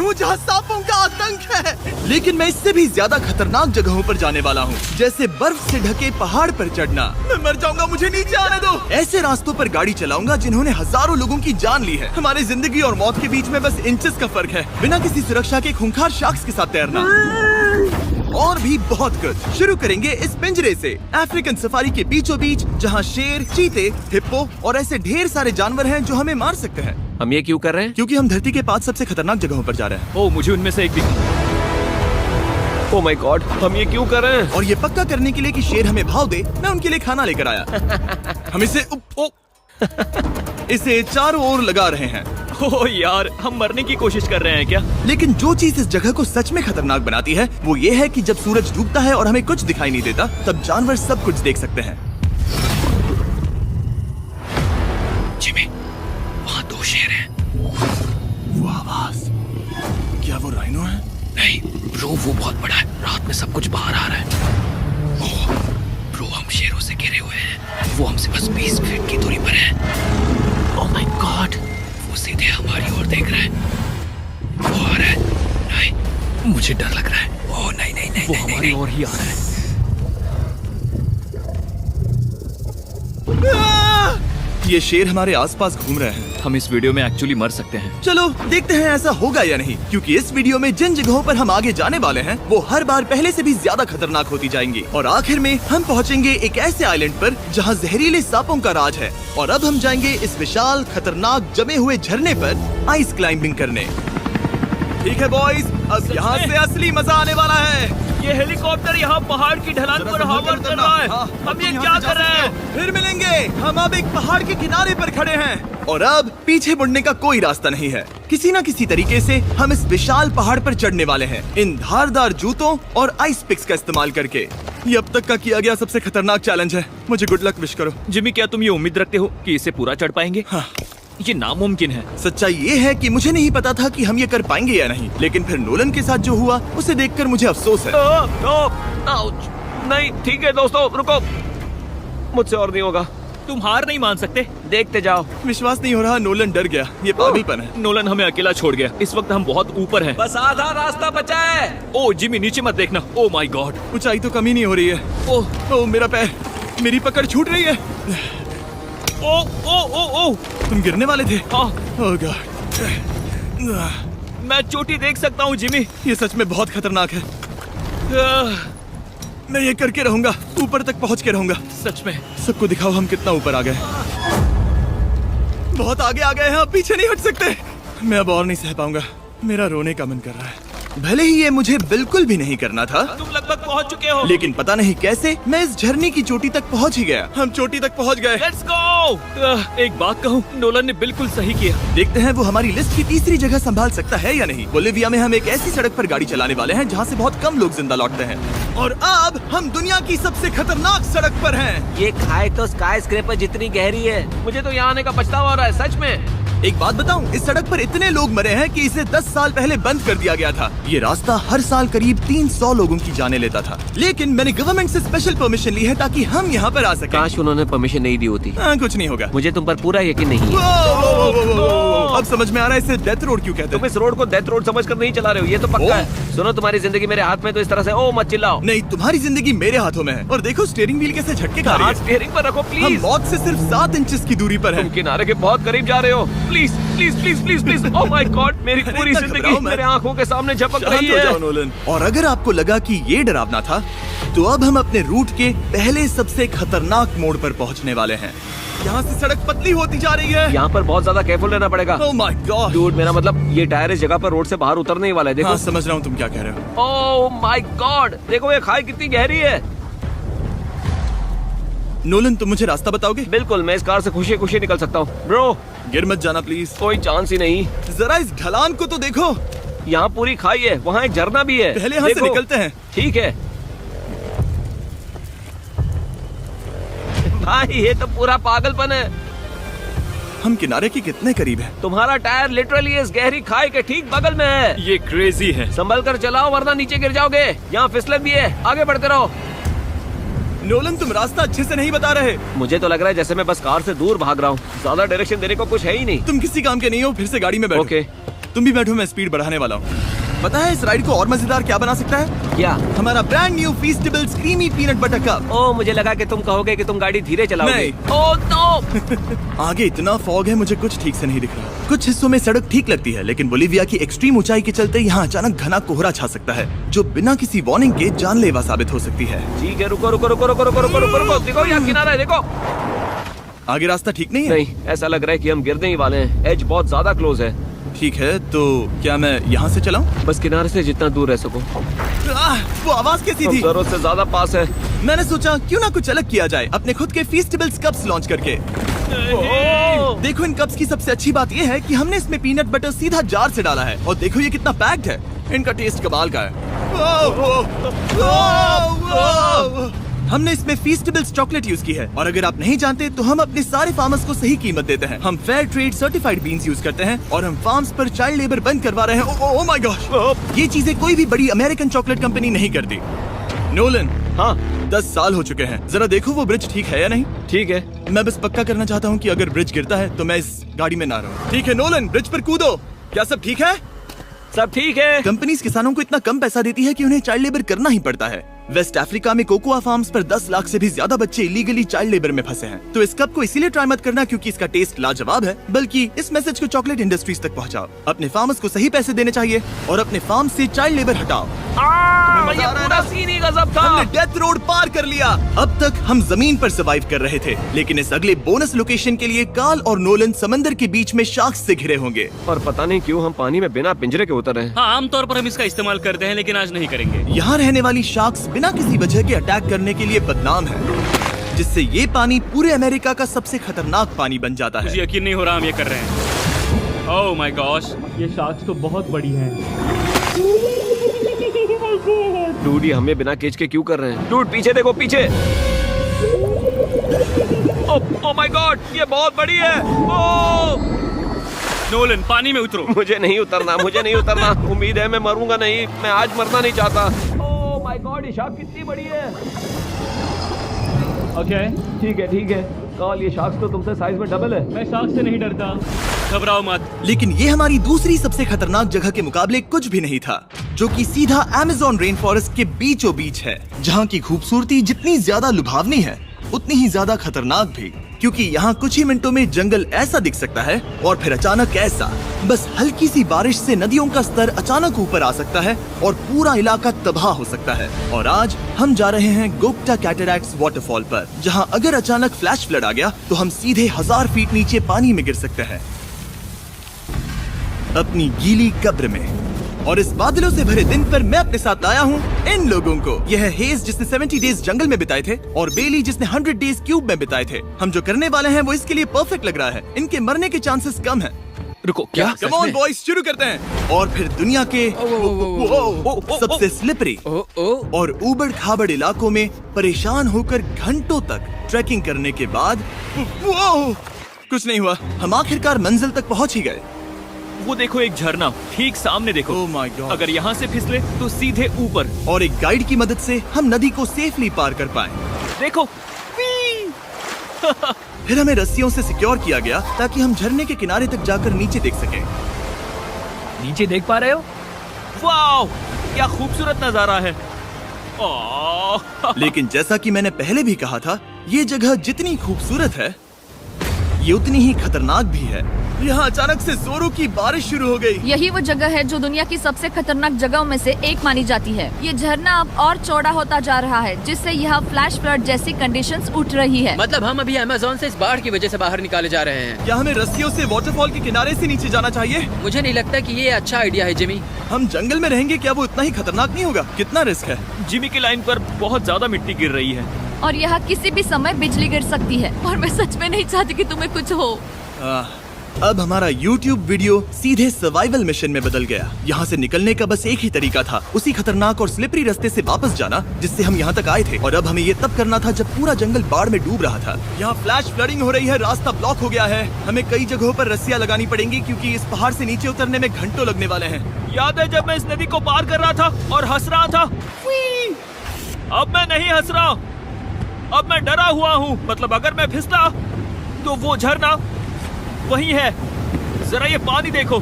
हूँ जहाँ सांपों का आतंक है। लेकिन मैं इससे भी ज्यादा खतरनाक जगहों पर जाने वाला हूँ, जैसे बर्फ से ढके पहाड़ पर चढ़ना। मैं मर जाऊंगा, मुझे नीचे आने दो। ऐसे रास्तों पर गाड़ी चलाऊंगा जिन्होंने हजारों लोगों की जान ली है। हमारी जिंदगी और मौत के बीच में बस इंचेस का फर्क है। बिना किसी सुरक्षा के खूंखार शार्क्स के साथ तैरना और भी बहुत कुछ। शुरू करेंगे इस पिंजरे से, अफ्रीकन सफारी के बीचों बीच, जहाँ शेर, चीते, हिप्पो और ऐसे ढेर सारे जानवर हैं जो हमें मार सकते हैं। हम ये क्यों कर रहे हैं? क्योंकि हम धरती के 5 सबसे खतरनाक जगहों पर जा रहे हैं। ओह, मुझे उनमें से एक भी। ओह माय गॉड, हम ये क्यों कर रहे हैं? और ये पक्का करने के लिए कि शेर हमें भाव दे, मैं उनके लिए खाना लेकर आया। हम इसे चारों ओर लगा रहे हैं। ओह यार, हम मरने की कोशिश कर रहे हैं क्या? लेकिन जो चीज इस जगह को सच में खतरनाक बनाती है वो ये है कि जब सूरज डूबता है और हमें कुछ दिखाई नहीं देता, तब जानवर सब कुछ देख सकते हैं। जिमी, वहाँ 2 शेर हैं। वो आवाज, क्या वो राइनो है? नहीं ब्रो, वो बहुत बड़ा है। रात में सब कुछ बाहर आ रहा है। ओह ब्रो, हम शेरों से घिरे हुए हैं। वो हमसे बस 20 फीट की दूरी पर है। ओह माय गॉड, वो सीधे हमारी ओर देख रहा है। वो आ रहा है। नहीं, मुझे डर लग रहा है। ओह नहीं नहीं नहीं, वो नहीं, हमारी नहीं। ओर ही आ रहा है। ये शेर हमारे आसपास घूम रहे हैं। हम इस वीडियो में एक्चुअली मर सकते हैं। चलो देखते हैं ऐसा होगा या नहीं, क्योंकि इस वीडियो में जिन जगहों पर हम आगे जाने वाले हैं वो हर बार पहले से भी ज्यादा खतरनाक होती जाएंगी। और आखिर में हम पहुंचेंगे एक ऐसे आइलैंड पर जहां जहरीले सांपों का राज है। और अब हम जाएंगे इस विशाल खतरनाक जमे हुए झरने पर आइस क्लाइंबिंग करने। ठीक है बॉयज, अब यहाँ से असली मजा आने वाला है। ये हेलीकॉप्टर यहाँ पहाड़ की ढलान पर हॉवर कर रहा है। हम ये क्या कर रहे हैं? फिर मिलेंगे। हम अब एक पहाड़ के किनारे पर खड़े हैं और अब पीछे मुड़ने का कोई रास्ता नहीं है। किसी न किसी तरीके से हम इस विशाल पहाड़ पर चढ़ने वाले हैं, इन धारदार जूतों और आइस पिक्स का इस्तेमाल करके। ये अब तक का किया गया सबसे खतरनाक चैलेंज है। मुझे गुड लक विश करो। जिमी, क्या तुम ये उम्मीद रखते हो कि इसे पूरा चढ़ पाएंगे? हाँ। ये नामुमकिन है। सच्चाई ये है कि मुझे नहीं पता था कि हम ये कर पाएंगे या नहीं, लेकिन फिर नोलन के साथ जो हुआ उसे देखकर मुझे अफसोस है। आउच। नहीं ठीक है दोस्तों, रुको, मुझसे और नहीं होगा। तुम हार नहीं मान सकते। देखते जाओ। विश्वास नहीं हो रहा, नोलन डर गया। ये पागलपन है। नोलन हमें अकेला छोड़ गया। इस वक्त हम बहुत ऊपर हैं। बस आधा रास्ता बचा है। ओह जिमी, नीचे मत देखना। Oh my God. ऊंचाई तो कमी नहीं हो रही है। ओह मेरा पैर, मेरी पकड़ छूट रही है। ओह ओह ओह ओह, तुम गिरने वाले थे। हाँ, ओह गॉड। मैं चोटी देख सकता हूँ जिमी। ये सच में बहुत खतरनाक है। आह, मैं ये करके रहूंगा, ऊपर तक पहुंच के रहूंगा। सच में। सबको दिखाओ हम कितना ऊपर आ गए। बहुत आगे आ गए हैं, अब पीछे नहीं हट सकते। मैं अब और नहीं सह पाऊंगा, मेरा रोने का मन कर रहा है। भले ही ये मुझे बिल्कुल भी नहीं करना था, तुम लगभग पहुँच चुके हो। लेकिन पता नहीं कैसे मैं इस झरने की चोटी तक पहुंच ही गया। हम चोटी तक पहुंच गए। Let's go. एक बात कहूँ, नोलन ने बिल्कुल सही किया। देखते हैं वो हमारी लिस्ट की तीसरी जगह संभाल सकता है या नहीं। बोलिविया में हम एक ऐसी सड़क पर गाड़ी चलाने वाले हैं जहाँ से बहुत कम लोग जिंदा लौटते हैं। और अब हम दुनिया की सबसे खतरनाक सड़क पर हैं। ये खाई तो स्काई स्क्रैपर जितनी गहरी है। मुझे तो यहाँ आने का पछतावा हो रहा है, सच में। एक बात बताऊं, इस सड़क पर इतने लोग मरे हैं कि इसे 10 साल पहले बंद कर दिया गया था। ये रास्ता हर साल करीब 300 लोगों की जाने लेता था, लेकिन मैंने गवर्नमेंट से स्पेशल परमिशन ली है ताकि हम यहाँ पर आ सकें। काश उन्होंने परमिशन नहीं दी होती। कुछ नहीं होगा। मुझे तुम पर पूरा यकीन नहीं है। अब समझ में आ रहा है इसे डेथ रोड क्यों कहते तुम हैं। इस रोड को डेथ रोड समझकर नहीं चला रहे हो, ये तो पक्का है। सुनो, तुम्हारी जिंदगी मेरे हाथ में, तो इस तरह से ओ मत चिल्लाओ। नहीं, तुम्हारी जिंदगी मेरे हाथों में है। और देखो स्टीयरिंग व्हील कैसे झटके खा रही हाथ है। स्टीयरिंग पर रखो हम प्लीज। मौत से सिर्फ 7 इंचेस की दूरी पर तुम हैं। किनारे के बहुत करीब जा रहे हो। Please please please please please. Oh my God, मेरी अरे पूरी इतना जिंदगी घबराओ मत। मेरे आंखों के सामने झपक शांत रही हो जाओ है। नोलन। और अगर आपको लगा कि ये डरावना था, तो अब हम अपने रूट के पहले सबसे खतरनाक मोड़ पर पहुंचने वाले हैं। यहाँ से सड़क पतली होती जा रही है। यहाँ पर बहुत ज्यादा केयरफुल रहना पड़ेगा। Oh my God. डूड, मेरा मतलब ये टायर इस जगह पर रोड से बाहर उतरने ही वाला है। देखो। हाँ समझ रहा हूँ तुम क्या कह रहे हो। ओह माय गॉड, देखो ये खाई कितनी गहरी है। नोलन, तुम मुझे रास्ता बताओगे? बिल्कुल, मैं इस कार से खुशी खुशी निकल सकता हूँ। ब्रो, गिर मत जाना प्लीज। कोई चांस ही नहीं। जरा इस ढलान को तो देखो। यहाँ पूरी खाई है, वहाँ एक झरना भी है। पहले यहाँ से देखो। निकलते हैं। ठीक है भाई, ये तो पूरा पागलपन है। हम किनारे के कितने करीब हैं? तुम्हारा टायर लिटरली इस गहरी खाई के ठीक बगल में है। ये क्रेजी है। संभल कर चलाओ वरना नीचे गिर जाओगे। यहाँ फिसलन भी है, आगे बढ़ते रहो। नोलन, तुम रास्ता अच्छे से नहीं बता रहे। मुझे तो लग रहा है जैसे मैं बस कार से दूर भाग रहा हूँ। ज्यादा डायरेक्शन देने को कुछ है ही नहीं। तुम किसी काम के नहीं हो, फिर से गाड़ी में बैठो। ओके, तुम भी बैठो, मैं स्पीड बढ़ाने वाला हूँ। पता है इस राइड को और मजेदार क्या बना सकता है? क्या? हमारा brand new Feastable creamy peanut butter cup. ओ, मुझे लगा कि तुम कहोगे कि तुम गाड़ी धीरे चलाओगे। नहीं। Oh no! आगे इतना फॉग है, मुझे कुछ ठीक से नहीं दिख रहा। कुछ हिस्सों में सड़क ठीक लगती है, लेकिन बोलीविया की एक्सट्रीम ऊंचाई के चलते यहाँ अचानक घना कोहरा छा सकता है, जो बिना किसी वार्निंग के जानलेवा साबित हो सकती है। ठीक है, रुको रुको रुको रुको रुको रुको रुको रुको, देखो यहाँ किनारा है, देखो। आगे रास्ता ठीक नहीं है? नहीं, ऐसा लग रहा है कि हम गिरने ही वाले हैं। एज बहुत ज्यादा क्लोज है। ठीक है, तो क्या मैं यहाँ से चलाऊं? बस किनारे से जितना दूर रह सको। वो आवाज कैसी हम थी? जरूरत से ज्यादा पास है। मैंने सोचा क्यों ना कुछ अलग किया जाए, अपने खुद के फीस्टेबल्स कप्स लॉन्च करके। देखो इन कप्स की सबसे अच्छी बात ये है कि हमने इसमें पीनट बटर सीधा जार से डाला है, और देखो ये कितना पैक्ड है। इनका टेस्ट कमाल का है। हमने इसमें फीस्टेबल्स चॉकलेट यूज की है, और अगर आप नहीं जानते तो हम अपने सारे फार्मर्स को सही कीमत देते हैं। हम fair trade certified beans use करते हैं, और हम फार्म्स पर चाइल्ड लेबर बंद करवा रहे हैं। ओह माय गॉड, ये चीजें कोई भी बड़ी अमेरिकन चॉकलेट कंपनी नहीं करती। नोलन, हाँ 10 साल हो चुके हैं, जरा देखो वो ब्रिज ठीक है या नहीं। ठीक है। मैं बस पक्का करना चाहता हूँ कि अगर ब्रिज गिरता है तो मैं इस गाड़ी में ना रहूं। ठीक है नोलन, ब्रिज पर कूदो। क्या सब ठीक है? सब ठीक है। कंपनीज किसानों को इतना कम पैसा देती है कि उन्हें चाइल्ड लेबर करना ही पड़ता है। वेस्ट अफ्रीका में कोकोआ फार्म्स पर 10 लाख से भी ज्यादा बच्चे इलीगली चाइल्ड लेबर में फंसे हैं। तो इस कप को इसीलिए ट्राई मत करना क्योंकि इसका टेस्ट लाजवाब है, बल्कि इस मैसेज को चॉकलेट इंडस्ट्रीज तक पहुंचाओ। अपने फार्मर्स को सही पैसे देने चाहिए और अपने फार्म से चाइल्ड लेबर हटाओ। ये पूरा सीन ही गजब था। हमने डेथ रोड पार कर लिया। अब तक हम जमीन पर सर्वाइव कर रहे थे, लेकिन इस अगले बोनस लोकेशन के लिए कार्ल और नोलन समंदर के बीच में शार्क्स से घिरे होंगे। और पता नहीं क्यों हम पानी में बिना पिंजरे के उतर रहे हैं। हाँ, आमतौर पर हम इसका इस्तेमाल करते हैं, लेकिन आज नहीं करेंगे। यहाँ रहने वाली शार्क्स बिना किसी वजह के अटैक करने के लिए बदनाम है, जिससे ये पानी पूरे अमेरिका का सबसे खतरनाक पानी बन जाता मुझे है। यकीन नहीं हो रहा हम ये कर रहे हैं। ओह माय गॉश, ये शार्क्स तो बहुत बड़ी हैं। डूड, ये हमें बिना केज के क्यों कर रहे हैं? डूड पीछे देखो, पीछे। ओह माय गॉड, ये बहुत बड़ी है। ओह नोलन, पानी में उतरो। मुझे नहीं उतरना, मुझे नहीं उतरना। उम्मीद है मैं मरूंगा नहीं। मैं आज मरना नहीं चाहता। ओह माय गॉड, ये शार्क कितनी बड़ी है। ओके, ठीक है ठीक है। कार्ल, ये शार्क तो तुमसे साइज में डबल है। मैं शार्क से नहीं डरता, घबराओ मत। लेकिन ये हमारी दूसरी सबसे खतरनाक जगह के मुकाबले कुछ भी नहीं था, जो कि सीधा अमेज़न रेन फॉरेस्ट के बीचों बीच है, जहाँ की खूबसूरती जितनी ज्यादा लुभावनी है उतनी ही ज्यादा खतरनाक भी, क्योंकि यहाँ कुछ ही मिनटों में जंगल ऐसा दिख सकता है और फिर अचानक ऐसा। बस हल्की सी बारिश से नदियों का स्तर अचानक ऊपर आ सकता है और पूरा इलाका तबाह हो सकता है। और आज हम जा रहे हैं गोप्टा कैटरैक्ट्स वाटरफॉल पर, जहाँ अगर अचानक फ्लैश फ्लड आ गया तो हम सीधे 1000 फीट नीचे पानी में गिर सकते हैं, अपनी गीली कब्र में। और इस बादलों से भरे दिन पर मैं अपने साथ लाया हूँ इन लोगों को। यह है हेज जिसने 70 डेज जंगल में बिताए थे, और बेली जिसने 100 डेज क्यूब में बिताए थे। हम जो करने वाले हैं वो इसके लिए परफेक्ट लग रहा है। इनके मरने के चांसेस कम हैं। रुको, क्या? कम ऑन बॉयज, शुरू करते हैं। और फिर दुनिया के सबसे स्लिपरी और उबड़ खाबड़ इलाकों में परेशान होकर घंटों तक ट्रैकिंग करने के बाद कुछ नहीं हुआ, हम आखिरकार मंजिल तक पहुंच ही गए। वो देखो, एक झरना ठीक सामने देखो। Oh my God! अगर यहाँ से फिसले तो सीधे ऊपर। और एक गाइड की मदद से हम नदी को सेफली पार कर पाए। देखो। फिर हमें रस्सियों से सिक्योर किया गया ताकि हम झरने के किनारे तक जाकर नीचे देख सकें। नीचे देख पा रहे हो? वाओ, क्या खूबसूरत नजारा है। ओह। लेकिन जैसा कि मैंने पहले भी कहा था, ये जगह जितनी खूबसूरत है ये उतनी ही खतरनाक भी है। यहाँ अचानक से जोरों की बारिश शुरू हो गई। यही वो जगह है जो दुनिया की सबसे खतरनाक जगहों में से एक मानी जाती है। ये झरना अब और चौड़ा होता जा रहा है, जिससे यहाँ फ्लैश फ्लड जैसी कंडीशंस उठ रही है। मतलब हम अभी अमेज़न से इस बाढ़ की वजह से बाहर निकाले जा रहे हैं। क्या हमें रस्सियों से वाटरफॉल के किनारे से नीचे जाना चाहिए? मुझे नहीं लगता कि ये अच्छा आइडिया है जिमी। हम जंगल में रहेंगे, क्या वो उतना ही खतरनाक नहीं होगा? कितना रिस्क है। जिमी की लाइन पर बहुत ज्यादा मिट्टी गिर रही है, और यहाँ किसी भी समय बिजली गिर सकती है, और मैं सच में नहीं चाहती कि तुम्हें कुछ हो। अब हमारा YouTube वीडियो सीधे सर्वाइवल मिशन में बदल गया। यहाँ से निकलने का बस एक ही तरीका था, उसी खतरनाक और स्लिपरी रास्ते से वापस जाना जिससे हम यहाँ तक आए थे। और अब हमें ये तब करना था जब पूरा जंगल बाढ़ में डूब रहा था। यहाँ फ्लैश फ्लडिंग हो रही है, रास्ता ब्लॉक हो गया है। हमें कई जगहों पर रस्सियाँ लगानी पड़ेंगी क्योंकि इस पहाड़ से नीचे उतरने में घंटों लगने वाले हैं। याद है जब मैं इस नदी को पार कर रहा था और हंस रहा था? अब मैं नहीं हंस रहा, अब मैं डरा हुआ हूँ। मतलब अगर मैं फिसला तो वो झरना वही है। जरा ये पानी देखो,